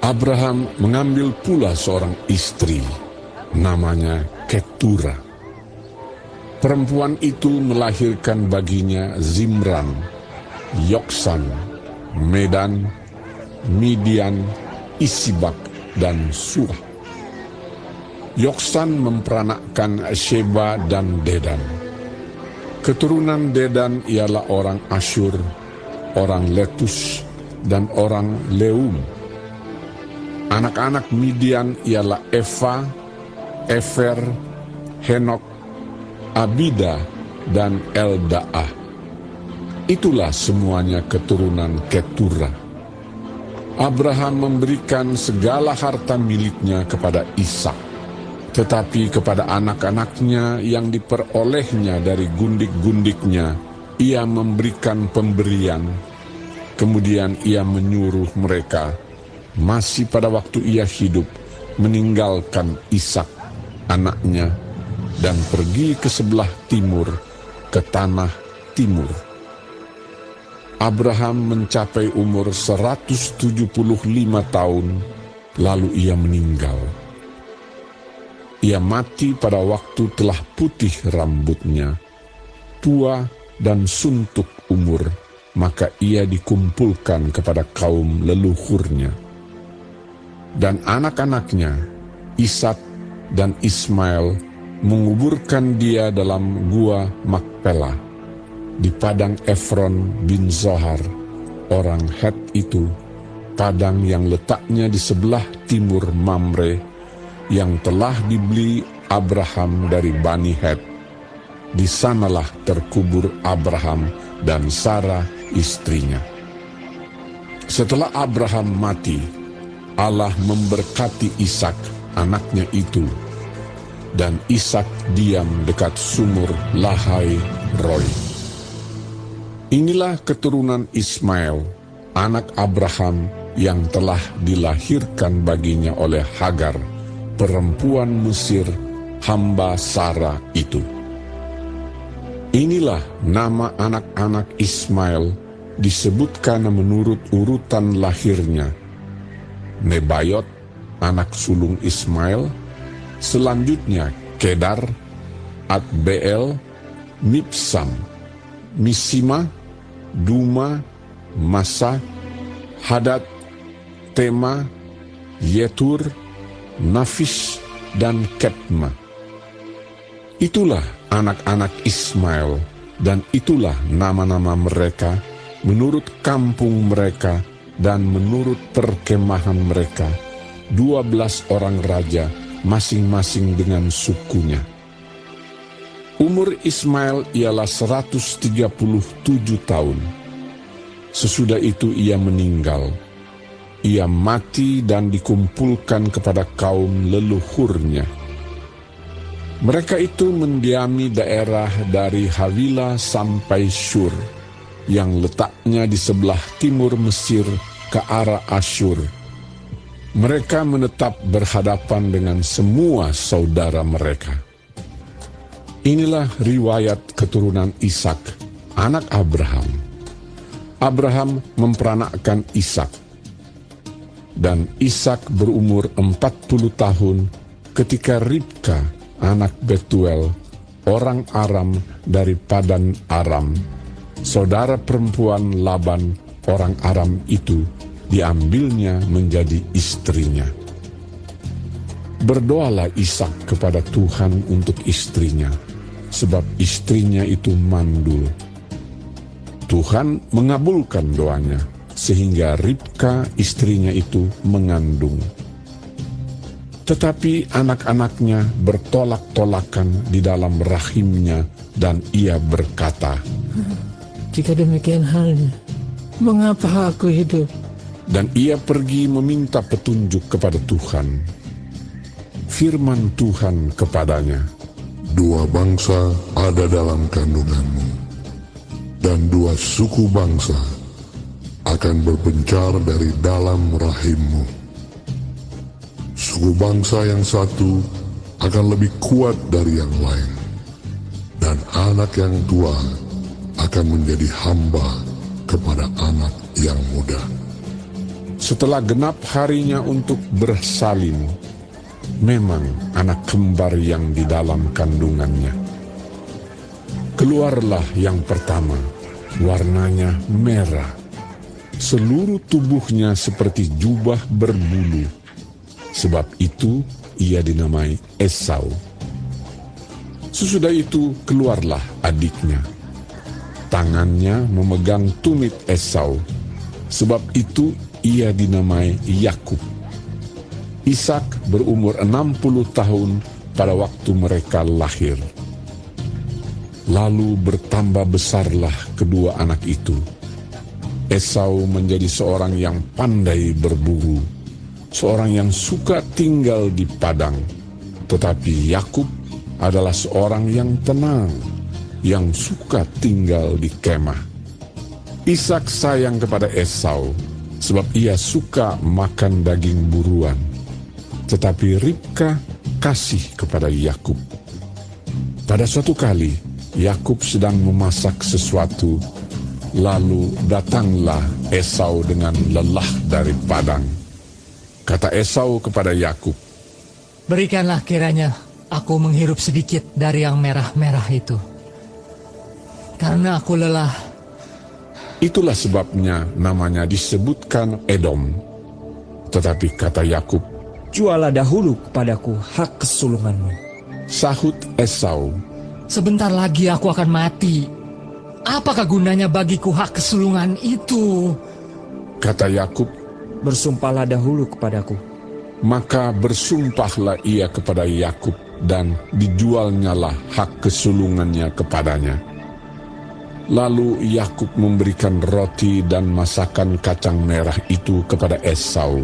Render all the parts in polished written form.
Abraham mengambil pula seorang istri, namanya Ketura. Perempuan itu melahirkan baginya Zimran, Yoksan, Medan, Midian, Isibak, dan Surah. Yoksan memperanakkan Sheba dan Dedan. Keturunan Dedan ialah orang Asyur, orang Letus, dan orang Leum. Anak-anak Midian ialah Eva, Efer, Henok, Abida, dan Eldaah. Itulah semuanya keturunan Ketura. Abraham memberikan segala harta miliknya kepada Ishak, tetapi kepada anak-anaknya yang diperolehnya dari gundik-gundiknya, ia memberikan pemberian. Kemudian ia menyuruh mereka, masih pada waktu ia hidup, meninggalkan Ishak, anaknya, dan pergi ke sebelah timur, ke tanah timur. Abraham mencapai umur 175 tahun, lalu ia meninggal. Ia mati pada waktu telah putih rambutnya, tua dan suntuk umur, maka ia dikumpulkan kepada kaum leluhurnya. Dan anak-anaknya, Ishak dan Ismail, menguburkan dia dalam gua Makpela, di padang Efron bin Zohar, orang Het itu, padang yang letaknya di sebelah timur Mamre, yang telah dibeli Abraham dari Bani Het. Di sanalah terkubur Abraham dan Sarah istrinya. Setelah Abraham mati, Allah memberkati Ishak, anaknya itu, dan Ishak diam dekat sumur Lahai Roi. Inilah keturunan Ismail, anak Abraham yang telah dilahirkan baginya oleh Hagar, perempuan Mesir, hamba Sarah itu. Inilah nama anak-anak Ismail disebutkan menurut urutan lahirnya. Nebayot, anak sulung Ismail, selanjutnya Kedar, Adbeel, Mibsam, Misima, Duma, Masa, Hadad, Tema, Yetur, Nafis, dan Ketma. Itulah anak-anak Ismail, dan itulah nama-nama mereka menurut kampung mereka dan menurut perkemahan mereka, 12 orang raja, masing-masing dengan sukunya. Umur Ismail ialah 137 tahun. Sesudah itu ia meninggal. Ia mati dan dikumpulkan kepada kaum leluhurnya. Mereka itu mendiami daerah dari Havila sampai Syur, yang letaknya di sebelah timur Mesir ke arah Asyur. Mereka menetap berhadapan dengan semua saudara mereka. Inilah riwayat keturunan Ishak, anak Abraham. Abraham memperanakkan Ishak. Dan Ishak berumur 40 tahun ketika Ribka, anak Betuel, orang Aram dari Padan Aram, saudara perempuan Laban, orang Aram itu, diambilnya menjadi istrinya. Berdoalah Ishak kepada Tuhan untuk istrinya, sebab istrinya itu mandul. Tuhan mengabulkan doanya, sehingga Ribka istrinya itu mengandung. Tetapi anak-anaknya bertolak-tolakan di dalam rahimnya, dan ia berkata, "Jika demikian halnya, mengapa aku hidup?" Dan ia pergi meminta petunjuk kepada Tuhan. Firman Tuhan kepadanya, "Dua bangsa ada dalam kandunganmu, dan dua suku bangsa akan berpencar dari dalam rahimmu. Suku bangsa yang satu akan lebih kuat dari yang lain, dan anak yang tua akan menjadi hamba kepada anak yang muda. Setelah genap harinya untuk bersalin, memang anak kembar yang di dalam kandungannya. Keluarlah yang pertama, warnanya merah. Seluruh tubuhnya seperti jubah berbulu. Sebab itu ia dinamai Esau. Sesudah itu keluarlah adiknya. Tangannya memegang tumit Esau. Sebab itu ia dinamai Yakub. Ishak berumur 60 tahun pada waktu mereka lahir. Lalu bertambah besarlah kedua anak itu. Esau menjadi seorang yang pandai berburu, seorang yang suka tinggal di padang. Tetapi Yakub adalah seorang yang tenang, yang suka tinggal di kemah. Ishak sayang kepada Esau, sebab ia suka makan daging buruan. Tetapi Ribka kasih kepada Yakub. Pada suatu kali, Yakub sedang memasak sesuatu, lalu datanglah Esau dengan lelah dari padang. Kata Esau kepada Yakub, Berikanlah kiranya aku menghirup sedikit dari yang merah-merah itu, karena aku lelah. itulah sebabnya namanya disebutkan Edom. Tetapi kata Yakub, Jualah dahulu kepadaku hak kesulunganmu. sahut Esau, Sebentar lagi aku akan mati. Apakah gunanya bagiku hak kesulungan itu? kata Yakub, Bersumpahlah dahulu kepadaku. maka bersumpahlah ia kepada Yakub dan dijualnyalah hak kesulungannya kepadanya. Lalu Yakub memberikan roti dan masakan kacang merah itu kepada Esau.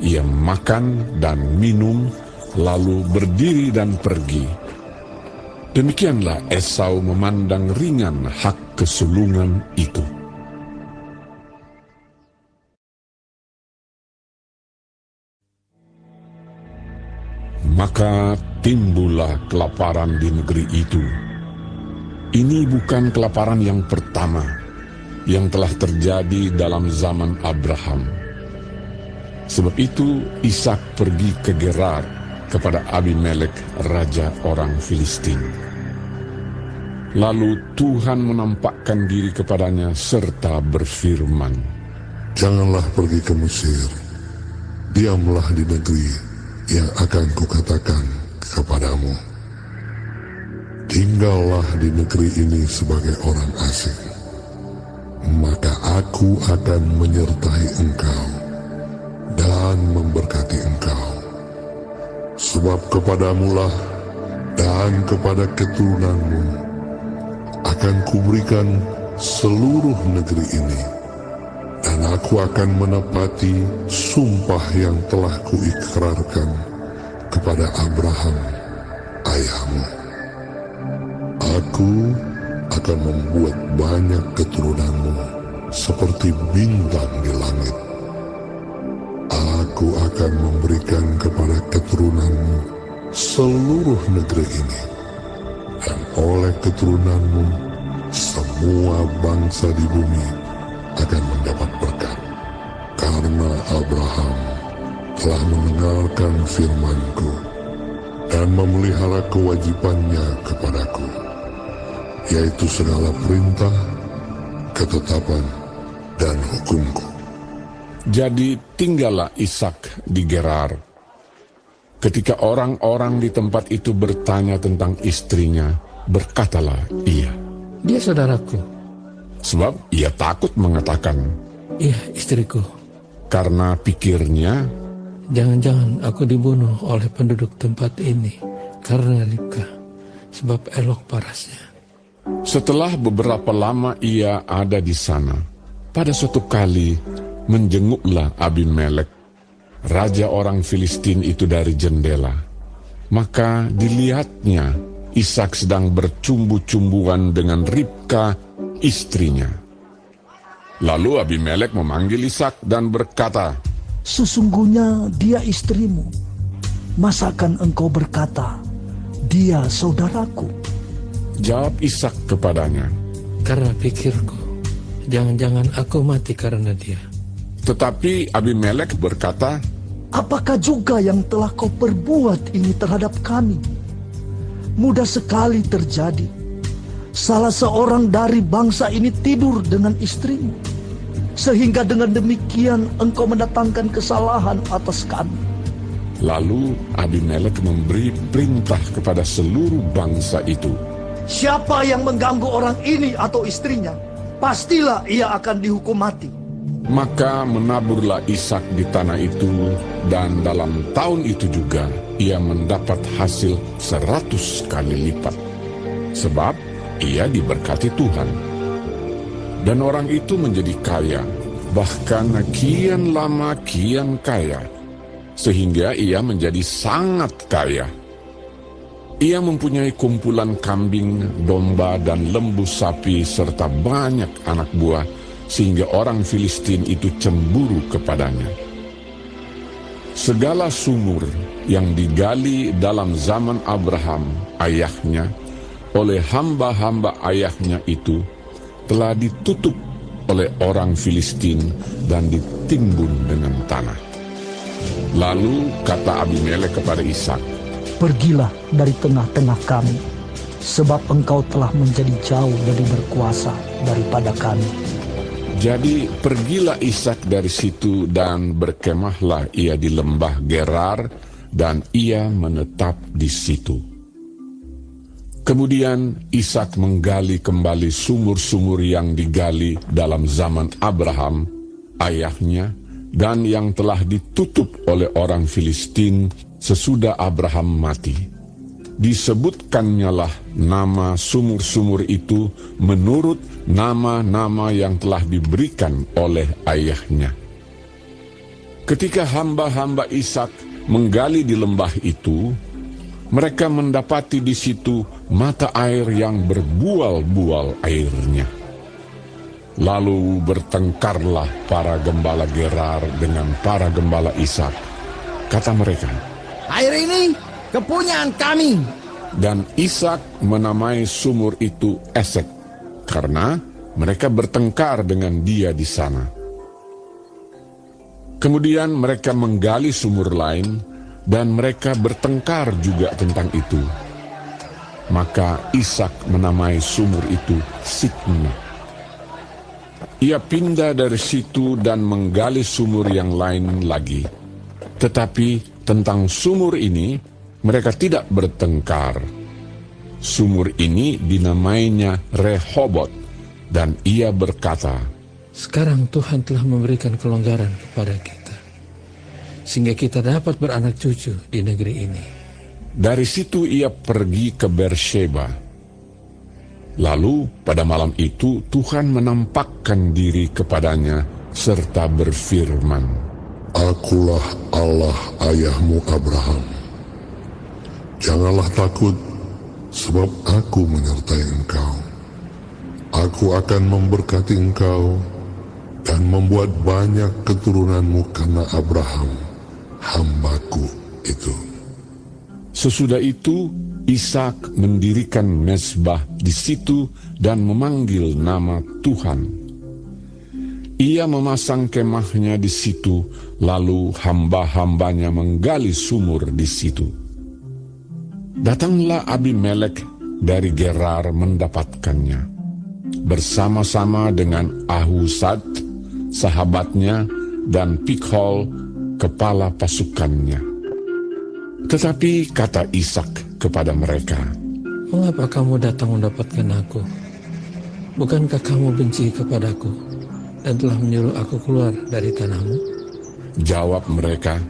Ia makan dan minum, lalu berdiri dan pergi. Demikianlah Esau memandang ringan hak kesulungan itu. Maka timbullah kelaparan di negeri itu. Ini bukan kelaparan yang pertama yang telah terjadi dalam zaman Abraham. Sebab itu Ishak pergi ke Gerar kepada Abimelek, raja orang Filistin. Lalu Tuhan menampakkan diri kepadanya serta berfirman, Janganlah pergi ke Mesir. Diamlah di negeri yang akan kukatakan kepadamu. Tinggallah di negeri ini sebagai orang asing. Maka aku akan menyertai engkau dan memberkati engkau. Sebab kepadamulah dan kepada keturunanmu akan kuberikan seluruh negeri ini, dan aku akan menepati sumpah yang telah kuikrarkan kepada Abraham ayahmu. Aku akan membuat banyak keturunanmu seperti bintang di langit. Aku akan memberikan kepada keturunanmu seluruh negeri ini, dan oleh keturunanmu semua bangsa di bumi akan mendapat berkat. Karena Abraham telah mendengarkan firman-Ku dan memelihara kewajibannya kepadaku, yaitu segala perintah, ketetapan, dan hukum-Ku. Jadi tinggallah Ishak di Gerar. Ketika orang-orang di tempat itu bertanya tentang istrinya, berkatalah ia, Dia saudaraku. sebab ia takut mengatakan, Iya, istriku. karena pikirnya, Jangan-jangan aku dibunuh oleh penduduk tempat ini karena Ribka, sebab elok parasnya. setelah beberapa lama ia ada di sana, pada suatu kali menjenguklah Abimelek, raja orang Filistin itu dari jendela. Maka dilihatnya Ishak sedang bercumbu-cumbuan dengan Ribka, istrinya. Lalu Abimelek memanggil Ishak dan berkata, Sesungguhnya dia istrimu. Masakan engkau berkata, dia saudaraku? jawab Ishak kepadanya, Karena pikirku, jangan-jangan aku mati karena dia. Tetapi Abimelek berkata, apakah juga yang telah kau perbuat ini terhadap kami? Mudah sekali terjadi. Salah seorang dari bangsa ini tidur dengan istrimu, sehingga dengan demikian engkau mendatangkan kesalahan atas kami. lalu Abimelek memberi perintah kepada seluruh bangsa itu. Siapa yang mengganggu orang ini atau istrinya, pastilah ia akan dihukum mati. Maka menaburlah Ishak di tanah itu, dan dalam tahun itu juga ia mendapat hasil 100 kali lipat. Sebab ia diberkati Tuhan. Dan orang itu menjadi kaya, bahkan kian lama kian kaya, sehingga ia menjadi sangat kaya. Ia mempunyai kumpulan kambing, domba, dan lembu sapi, serta banyak anak buah, sehingga orang Filistin itu cemburu kepadanya. Segala sumur yang digali dalam zaman Abraham, ayahnya, oleh hamba-hamba ayahnya itu, telah ditutup oleh orang Filistin dan ditimbun dengan tanah. Lalu kata Abimelek kepada Ishak, Pergilah dari tengah-tengah kami, sebab engkau telah menjadi jauh lebih berkuasa daripada kami. jadi pergilah Ishak dari situ dan berkemahlah ia di lembah Gerar, dan ia menetap di situ. Kemudian Ishak menggali kembali sumur-sumur yang digali dalam zaman Abraham, ayahnya, dan yang telah ditutup oleh orang Filistin sesudah Abraham mati. Disebutkannya lah nama sumur-sumur itu menurut nama-nama yang telah diberikan oleh ayahnya. Ketika hamba-hamba Ishak menggali di lembah itu, mereka mendapati di situ mata air yang berbual-bual airnya. Lalu bertengkarlah para gembala Gerar dengan para gembala Ishak. Kata mereka, Air ini kepunyaan kami. dan Ishak menamai sumur itu Esek, karena mereka bertengkar dengan dia di sana. Kemudian mereka menggali sumur lain, dan mereka bertengkar juga tentang itu. Maka Ishak menamai sumur itu Sitna. Ia pindah dari situ dan menggali sumur yang lain lagi. Tetapi tentang sumur ini mereka tidak bertengkar. Sumur ini dinamainya Rehobot, dan ia berkata, Sekarang Tuhan telah memberikan kelonggaran kepada kita, sehingga kita dapat beranak cucu di negeri ini. dari situ ia pergi ke Beersheba. Lalu pada malam itu Tuhan menampakkan diri kepadanya serta berfirman, Akulah Allah ayahmu Abraham. Janganlah takut, sebab aku menyertai engkau. Aku akan memberkati engkau dan membuat banyak keturunanmu karena Abraham, hambaku itu. Sesudah itu Ishak mendirikan mezbah di situ dan memanggil nama Tuhan. Ia memasang kemahnya di situ, lalu hamba-hambanya menggali sumur di situ. Datanglah Abimelek dari Gerar mendapatkannya, bersama-sama dengan Ahuzat, sahabatnya, dan Pikhol, kepala pasukannya. Tetapi kata Ishak kepada mereka, Mengapa kamu datang mendapatkan aku? Bukankah kamu benci kepadaku dan telah menyuruh aku keluar dari tanahmu? jawab mereka,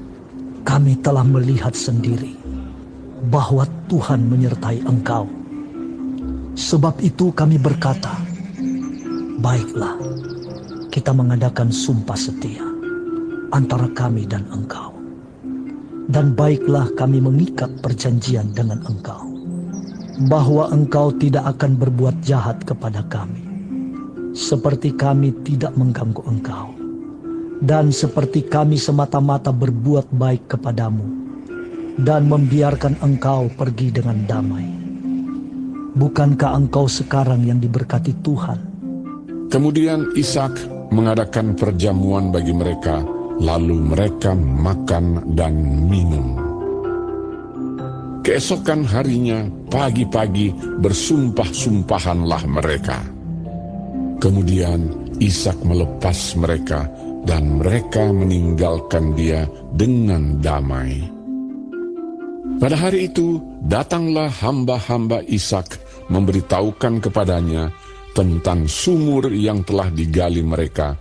Kami telah melihat sendiri bahwa Tuhan menyertai engkau. Sebab itu kami berkata, baiklah, kita mengadakan sumpah setia antara kami dan engkau. Dan baiklah kami mengikat perjanjian dengan engkau, bahwa engkau tidak akan berbuat jahat kepada kami, seperti kami tidak mengganggu engkau, dan seperti kami semata-mata berbuat baik kepadamu, dan membiarkan engkau pergi dengan damai. Bukankah engkau sekarang yang diberkati Tuhan? Kemudian Ishak mengadakan perjamuan bagi mereka, lalu mereka makan dan minum. Keesokan harinya, pagi-pagi bersumpah-sumpahanlah mereka. Kemudian Ishak melepas mereka dan mereka meninggalkan dia dengan damai. Pada hari itu, datanglah hamba-hamba Ishak memberitahukan kepadanya tentang sumur yang telah digali mereka,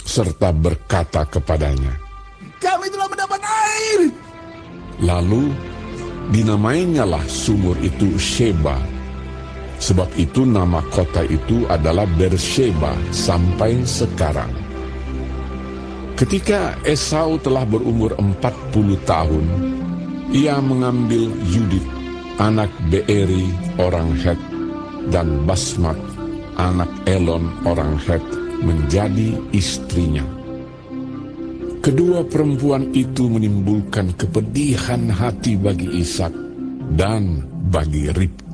serta berkata kepadanya, Kami telah mendapat air. lalu dinamainyalah sumur itu Sheba. Sebab itu nama kota itu adalah Beersheba sampai sekarang. Ketika Esau telah berumur 40 tahun, ia mengambil Yudit, anak Beeri orang Het, dan Basmat, anak Elon orang Het, menjadi istrinya. Kedua perempuan itu menimbulkan kepedihan hati bagi Ishak dan bagi Ribka.